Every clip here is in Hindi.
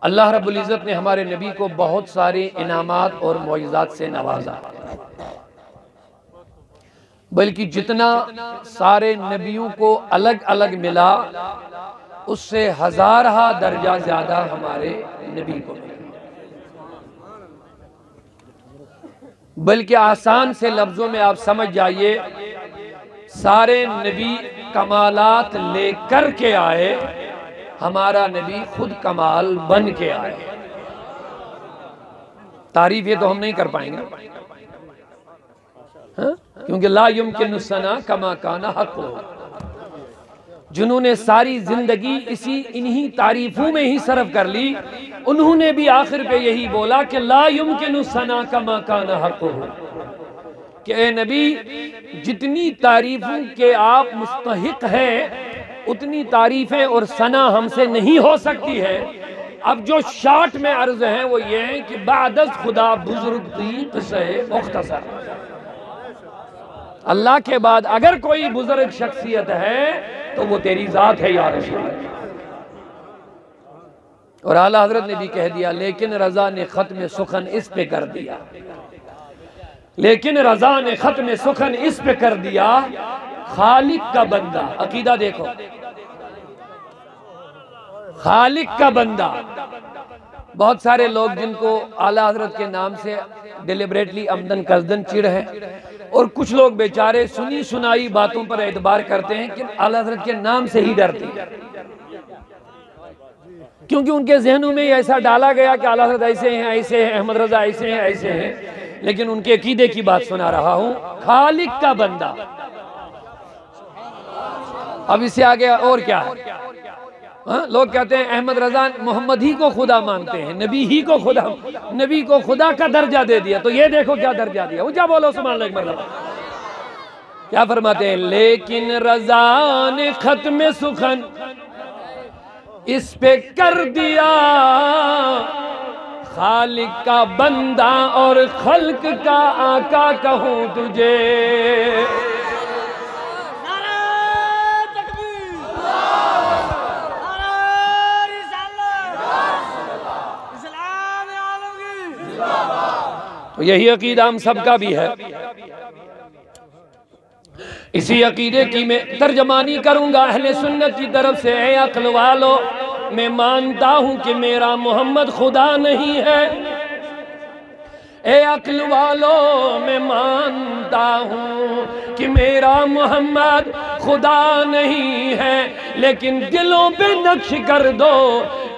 अल्लाह रब्बुल इज़्ज़त ने हमारे नबी को बहुत सारे इनामात और मौइज़ात से नवाजा, बल्कि जितना सारे नबियों को अलग अलग मिला उससे हज़ारहा दर्जा ज़्यादा हमारे नबी को मिला। बल्कि आसान से लफ्ज़ों में आप समझ जाइए, सारे नबी कमालात लेकर के आए, हमारा नबी खुद कमाल बन के आए। तारीफ ये तो हम नहीं कर पाएंगे, हाँ? क्योंकि ला युमकिनु सना कमा काना हक़्क़ु, जिन्होंने सारी जिंदगी इन्हीं तारीफों में ही सरफ कर ली, उन्होंने भी आखिर पे यही बोला कि ला युमकिनु सना कमा काना हक़्क़ु, कि ए नबी जितनी तारीफों के आप मुस्तहिक हैं उतनी तारीफें और सना हमसे नहीं हो सकती है। अब जो शार्ट में अर्ज है वो ये है कि बादस खुदा बुजुर्ग दी क़िस्से मुख्तसर, अल्लाह के बाद अगर कोई बुजुर्ग शख्सियत है तो वो तेरी जात है या रसूल। और आला हजरत ने भी कह दिया, लेकिन रजा ने खत्म सुखन इस पे कर दिया, लेकिन रजा ने खत्म सुखन इस पे कर दिया, खालिक का बंदा। अकीदा देखो, खालिक का बंदा। बहुत सारे लोग जिनको आला हजरत के नाम से डिलिबरेटली अमदन कसदन चिढ़ है, और कुछ लोग बेचारे सुनी सुनाई बातों पर एतबार करते हैं कि आला हजरत के नाम से ही डरते हैं, क्योंकि उनके जहनों में ऐसा डाला गया कि आला हजरत ऐसे हैं, ऐसे हैं, अहमद रजा ऐसे हैं, ऐसे हैं। लेकिन उनके अकीदे की बात सुना रहा हूं, खालिक का बंदा। अब इससे आगे और क्या है? हाँ? लोग कहते हैं अहमद रजा मोहम्मद ही को खुदा मानते हैं, नबी ही को खुदा, नबी को खुदा का दर्जा दे दिया। तो ये देखो क्या दर्जा दिया, वो क्या बोलो सुभान अल्लाह मरहबा। क्या फरमाते हैं, लेकिन रजा ने खत्म सुखन इस पे कर दिया, खालिक का बंदा और खल्क का आका कहूँ तुझे। तो यही अकीदा हम सबका भी है। इसी अकीदे की मैं तर्जमानी करूंगा अहले सुन्नत की तरफ से। ऐ अक्ल वालो, मैं मानता हूं कि मेरा मोहम्मद खुदा नहीं है। ए अक्ल वालो, मैं मानता हूं कि मेरा मोहम्मद खुदा नहीं है, लेकिन दिलों पे नक्श कर दो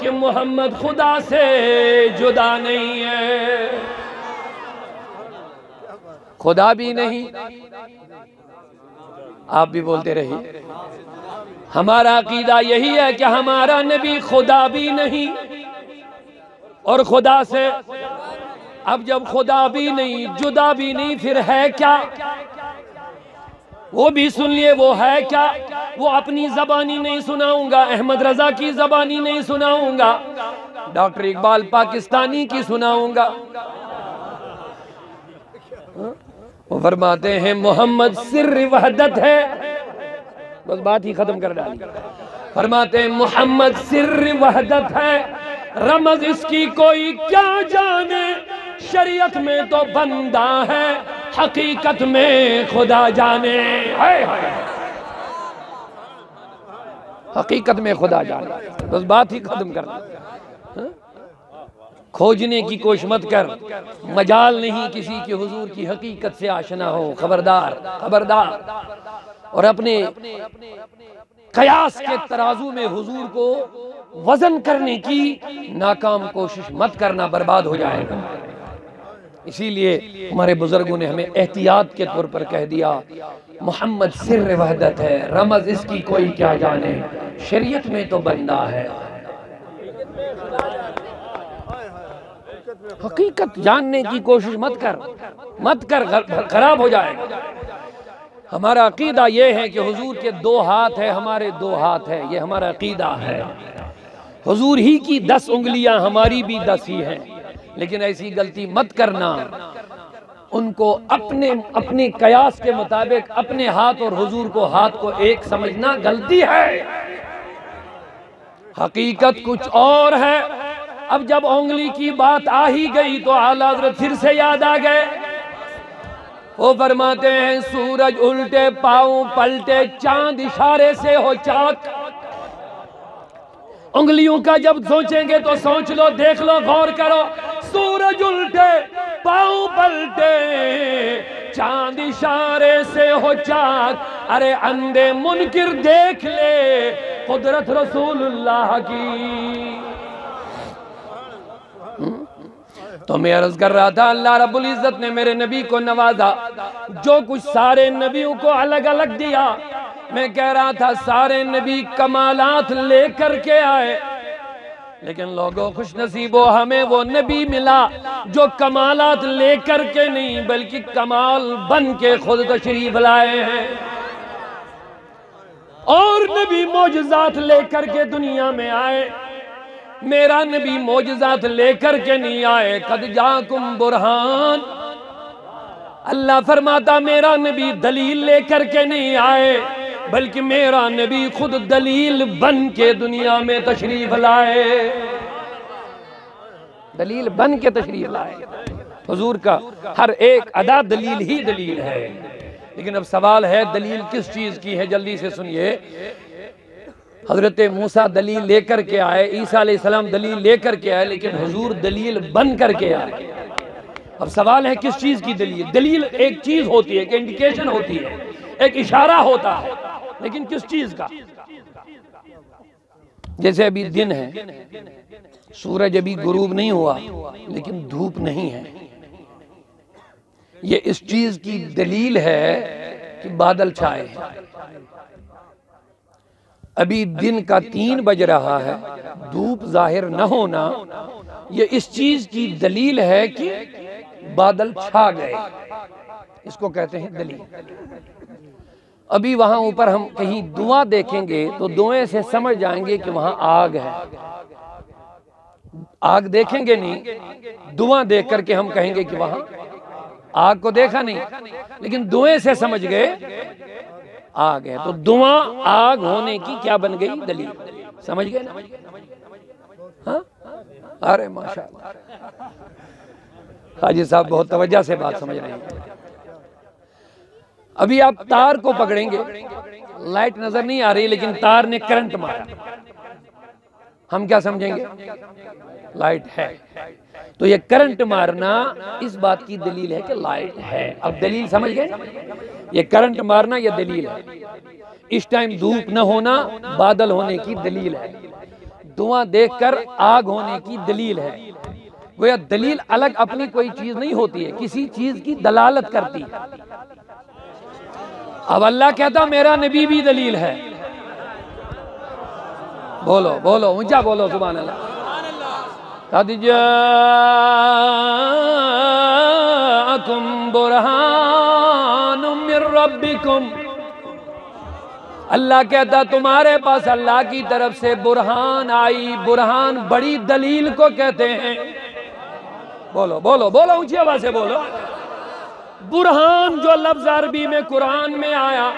कि मोहम्मद खुदा से जुदा नहीं है। खुदा भी नहीं, आप भी बोलते रहिए। हमारा अकीदा यही है कि हमारा नबी खुदा भी नहीं और खुदा से, अब जब खुदा भी नहीं, जुदा भी नहीं, फिर है क्या? वो भी सुन लिए, वो है क्या? वो अपनी जबानी नहीं सुनाऊंगा, अहमद रजा की जबानी नहीं सुनाऊंगा, डॉक्टर इकबाल पाकिस्तानी की सुनाऊंगा। वो फरमाते हैं मोहम्मद सिर्र वहदत है, बस बात ही खत्म कर डाली। फरमाते हैं मोहम्मद सिर्र वहदत है, रमज इसकी कोई क्या जाने, शरीयत में तो बंदा है, हकीकत में खुदा जाने। हाय हाय, हकीकत में खुदा जाने, बस बात ही खत्म कर दी। खोजने की कोशिश मत कर, मजाल नहीं किसी के हुजूर की हकीकत से आशना हो। खबरदार, खबरदार। और अपने कयास के तराजू में हुजूर को वजन करने की नाकाम कोशिश मत करना, बर्बाद हो जाएगा। इसीलिए हमारे बुजुर्गों ने हमें एहतियात के तौर पर कह दिया, मोहम्मद सिर्र वहदत है, रमज इसकी कोई क्या जाने, शरीयत में तो बंदा है। हकीकत जानने की कोशिश मत कर, मत कर, खराब हो जाएगा। हमारा अकीदा ये है कि हुजूर के 2 हाथ है, हमारे 2 हाथ है, ये हमारा अकीदा है। हुजूर ही की 10 उंगलियां, हमारी भी 10 ही हैं। लेकिन ऐसी गलती मत करना, उनको अपने अपने कयास के मुताबिक अपने हाथ और हुजूर को हाथ को एक समझना गलती है। हकीकत कुछ और है, अब जब उंगली की बात आ ही गई तो आला हज़रत फिर से याद आ गए। वो फरमाते हैं सूरज उल्टे पाँव पलटे चांद इशारे से हो चाक। उंगलियों का जब सोचेंगे तो सोच लो, देख लो, गौर करो। सूरज उल्टे पाँव पलटे चांद इशारे से हो चाक। अरे अंधे मुनकिर देख ले कुदरत रसूलुल्लाह की। तो मैं अर्ज कर रहा था अल्लाह रब्बुल इज्जत ने मेरे नबी को नवाजा, जो कुछ सारे नबियों को अलग अलग दिया। मैं कह रहा था सारे नबी कमालात लेकर के आए, लेकिन लोगों खुश नसीबो हमें वो नबी मिला जो कमालात लेकर के नहीं बल्कि कमाल बन के खुद तशरीफ लाए हैं। और नबी मौजज़ात लेकर के दुनिया में आए, मेरा नबी मौजज़ात लेकर के नहीं आए। कद जाकुम बुरहान, अल्लाह फरमाता मेरा नबी दलील लेकर के नहीं आए बल्कि मेरा नबी खुद दलील बन के दुनिया में तशरीफ लाए। दलील बन के तशरीफ लाए। हुजूर का हर एक अदा दलील ही दलील है। लेकिन अब सवाल है दलील किस चीज की है? जल्दी से सुनिए। हजरत मूसा दलील लेकर के आए, ईसा अलैहिस्सलाम दलील लेकर के आए, लेकिन हुजूर दलील बन करके आए। अब सवाल है किस चीज की दलील? दलील एक चीज होती है, एक इंडिकेशन होती है, एक इशारा होता है, लेकिन किस चीज का? जैसे अभी दिन है, सूरज अभी गुरूब नहीं हुआ लेकिन धूप नहीं है, ये इस चीज की दलील है कि बादल छाए हैं। अभी दिन का 3 बज रहा है, धूप जाहिर न होना ये इस चीज की दलील है कि बादल छा गए। इसको कहते हैं दलील। अभी वहां ऊपर हम कहीं धुआं देखेंगे तो धुएं से समझ जाएंगे कि वहां आग है। आग देखेंगे नहीं, धुआं देख करके हम कहेंगे कि वहां आग को देखा नहीं, लेकिन धुएं से समझ गए आग है। तो धुआं आग होने की क्या बन गई? दलील। समझ गए ना? हाँ? अरे माशाअल्लाह, हाजी साहब बहुत तवज्जो से बात समझ रहे हैं। अभी आप तार को पकड़ेंगे, लाइट नजर नहीं आ रही लेकिन तार ने करंट मारा, हम क्या समझेंगे? लाइट है। तो ये करंट मारना इस बात की दलील है कि लाइट है। अब दलील समझ गए? ये करंट मारना ये दलील है। इस टाइम धूप न होना बादल होने की दलील है। धुआं देखकर आग होने की दलील है। वो यह दलील अलग अपनी कोई चीज नहीं होती है, किसी चीज की दलालत करती है। अब अल्लाह कहता मेरा नबी भी दलील है। बोलो बोलो, ऊंचा बोलो सुभान अल्लाह। कद जाअकुम बुरहानुम मिर रब्बिकुम, अल्लाह कहता तुम्हारे पास अल्लाह की तरफ से बुरहान आई। बुरहान बड़ी दलील को कहते हैं। बोलो बोलो बोलो, ऊंची आवाज से बोलो। बुरहान जो लफ्ज अरबी में कुरान में आया,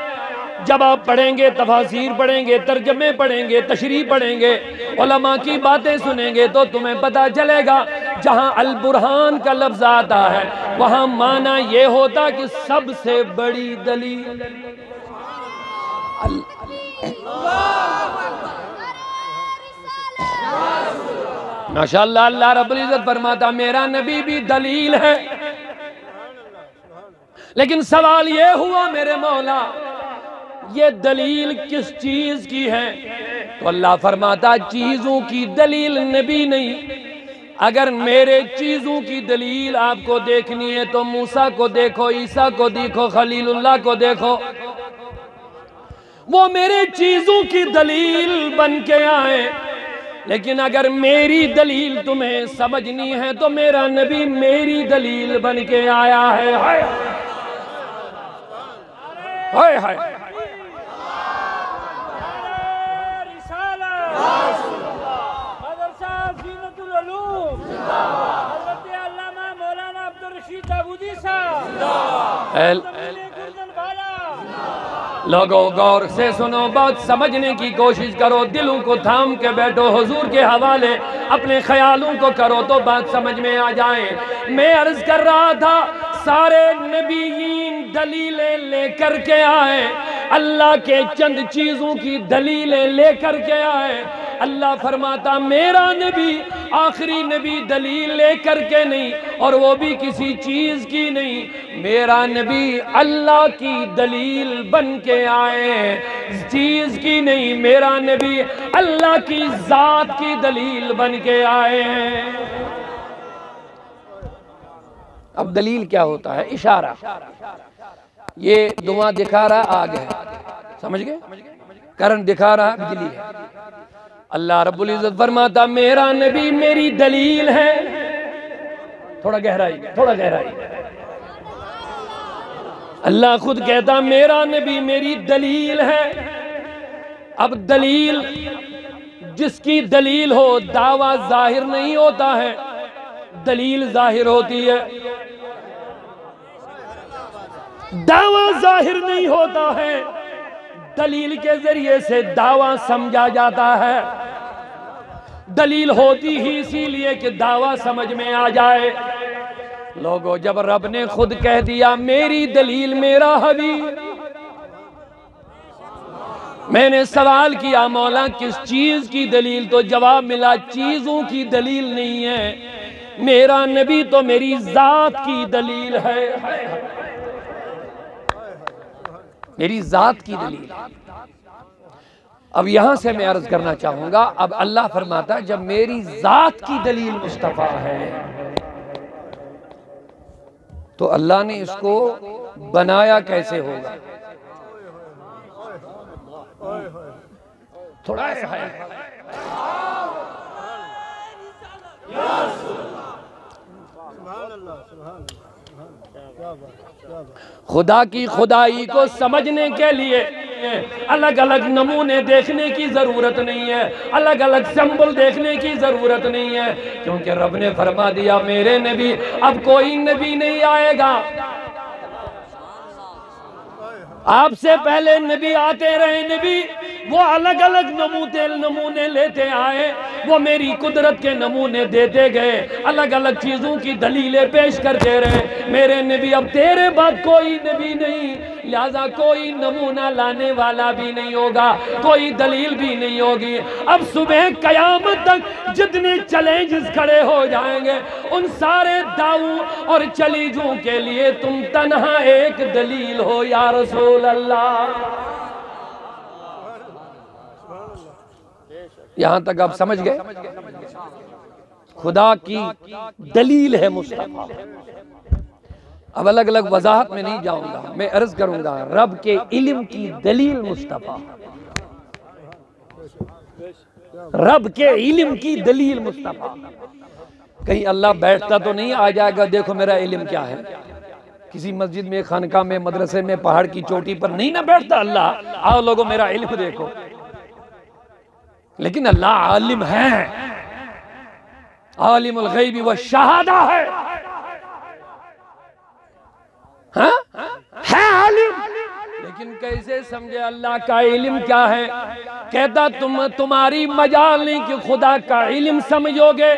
जब आप पढ़ेंगे, तफासीर पढ़ेंगे, तर्जमे पढ़ेंगे, तशरीह पढ़ेंगे, उलमा की बातें सुनेंगे तो तुम्हें पता चलेगा जहां अल बुरहान का लफ्ज आता है वहां माना ये होता कि सबसे बड़ी दलील। माशाअल्लाह, अल्लाह रब्बुल इज्जत फरमाता मेरा नबी भी दलील है। लेकिन सवाल ये हुआ मेरे मौला ये दलील किस चीज की है? तो अल्लाह फरमाता चीजों की दलील नबी नहीं। अगर मेरे चीजों की दलील आपको देखनी है तो मूसा को देखो, ईसा को देखो, खलीलुल्लाह को देखो, वो मेरे चीजों की दलील बन के आए। लेकिन अगर मेरी दलील तुम्हें समझनी है तो मेरा नबी मेरी दलील बन के आया है। हाय हाय हाय, लोगों गौर से सुनो, बात समझने की कोशिश करो, दिलों को थाम के बैठो, हुजूर के हवाले अपने ख्यालों को करो तो बात समझ में आ जाए। मैं अर्ज कर रहा था, सारे नबीयीन दलीलें लेकर के आए, अल्लाह के चंद चीजों की दलीलें लेकर के आए। अल्लाह फरमाता मेरा नबी आखिरी नबी दलील लेकर के नहीं, और वो भी किसी चीज की नहीं, मेरा नबी अल्लाह की दलील बन के आए, चीज की नहीं। मेरा नबी अल्लाह की जात की दलील बन के आए हैं। अब दलील क्या होता है? इशारा। ये धुआं दिखा रहा आग है, समझ गए? करंट दिखा रहा बिजली है। अल्लाह रब्बुल इज्जत फरमाता मेरा नबी मेरी दलील है। थोड़ा गहराई, थोड़ा गहराई। अल्लाह खुद कहता मेरा नबी मेरी दलील है। अब दलील, जिसकी दलील हो दावा जाहिर नहीं होता है, दलील जाहिर होती है। दावा जाहिर नहीं होता है, दलील के जरिए से दावा समझा जाता है। दलील होती ही इसीलिए कि दावा समझ में आ जाए। लोगों, जब रब ने खुद कह दिया मेरी दलील मेरा हबीब, मैंने सवाल किया मौला किस चीज की दलील, तो जवाब मिला चीजों की दलील नहीं है, मेरा नबी तो मेरी जात की दलील है, मेरी जात की दलील। अब यहां से मैं अर्ज करना चाहूंगा, अब अल्लाह फरमाता है जब मेरी जात की दलील मुस्तफा है, तो अल्लाह ने इसको बनाया कैसे होगा? थोड़ा है खुदा की खुदाई को समझने के लिए अलग अलग नमूने देखने की जरूरत नहीं है, अलग अलग सिंबल देखने की जरूरत नहीं है, क्योंकि रब ने फरमा दिया मेरे नबी, अब कोई नबी नहीं आएगा। आपसे पहले नबी आते रहे, नबी वो अलग अलग नमूने लेते आए, वो मेरी कुदरत के नमूने देते गए, अलग अलग चीजों की दलीलें पेश करते रहे। मेरे नबी अब तेरे बाद कोई नबी नहीं, लिहाजा कोई नमूना लाने वाला भी नहीं होगा, कोई दलील भी नहीं होगी। अब सुबह कयामत तक जितने चैलेंजेस खड़े हो जाएंगे, उन सारे दावों और चलीजों के लिए तुम तन्हा एक दलील हो या रसूल अल्लाह। यहां तक आप समझ गए? खुदा की दलील है मुस्तफा। अब अलग अलग वजाहत में नहीं जाऊंगा, मैं अर्ज करूंगा रब के इल्म की दलील मुस्तफा, रब के इल्म की दलील मुस्तफा। कहीं अल्लाह बैठता तो नहीं आ जाएगा देखो मेरा इल्म क्या है? किसी मस्जिद में, खानका में, मदरसे में, पहाड़ की चोटी पर नहीं ना बैठता अल्लाह, आओ लोगों मेरा इल्म देखो। लेकिन अल्लाह आलिम है, आलिमुल गैबी व शहादा है, हाँ? है आलिम। लेकिन कैसे समझे अल्लाह का इल्म क्या है? कहता तुम्हारी मजाल नहीं कि खुदा का इल्म समझोगे।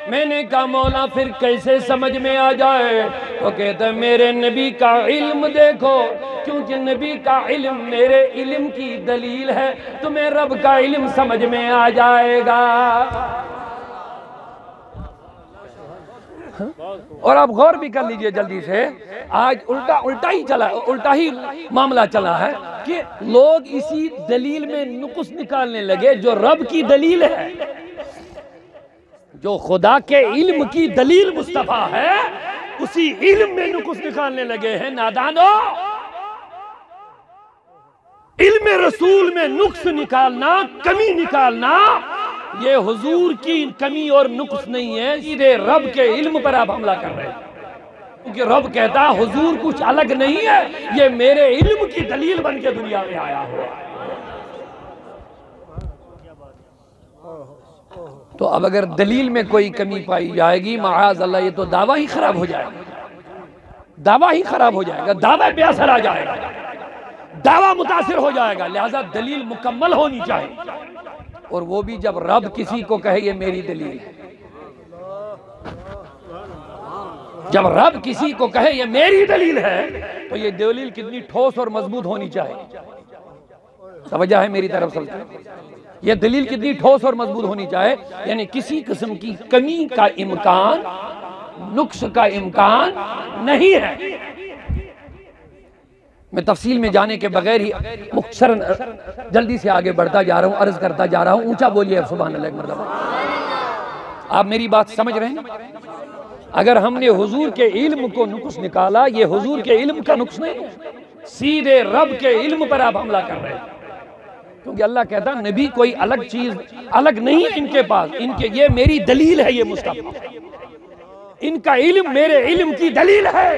मैंने कहा मौला फिर कैसे समझ में आ जाए? तो कहता मेरे नबी का इल्म देखो, क्योंकि नबी का इल्म मेरे इल्म की दलील है, तुम्हें रब का इल्म समझ में आ जाएगा। और आप गौर भी कर लीजिए जल्दी से, आज उल्टा ही मामला चला है कि लोग इसी दलील में नुक्स निकालने लगे जो रब की दलील है, जो खुदा के इल्म की दलील मुस्तफा है, उसी इल्म में नुक्स निकालने लगे हैं। नादानो, इल्म रसूल में नुक्स निकालना, कमी निकालना, ये हुजूर की कमी और नुक्स नहीं है, सीधे रब के इल्म पर आप हमला कर रहे हैं। क्योंकि रब कहता हुजूर कुछ अलग नहीं है, ये मेरे इल्म की दलील बन के दुनिया में आया हुआ। तो अब अगर दलील में कोई कमी पाई जाएगी माआज़ अल्लाह, ये तो दावा ही खराब हो जाएगा, दावा ही खराब हो जाएगा, दावा बेअसर आ जाएगा, दावा मुतासिर हो जाएगा। लिहाजा दलील मुकम्मल होनी चाहिए, और वो भी जब रब किसी को कहे ये मेरी दलील है। जब रब किसी को कहे ये मेरी दलील है तो ये दलील कितनी ठोस और मजबूत होनी चाहिए। तवज्जो है मेरी तरफ से, ये दलील कितनी ठोस और मजबूत होनी चाहिए, यानी किसी किस्म की कमी का इम्कान, नुक्स का इम्कान नहीं है। मैं तफसील में जाने के बगैर ही मुख्तसरन जल्दी से आगे बढ़ता जा रहा हूँ, अर्ज करता जा रहा हूँ। ऊंचा बोलिए सुभान अल्लाह एक मरतबा। आप मेरी बात समझ रहे हैं? अगर हमने हुजूर के इल्म को नुक्स निकाला, ये हुजूर के इल्म का नुक्स नहीं है, सीधे रब के इल्म पर आप हमला कर रहे हैं। क्योंकि अल्लाह कहता नबी कोई अलग चीज अलग नहीं है इनके पास, इनके ये मेरी दलील है, ये मुस्तफा, इनका इल्म मेरे इल्म की दलील है।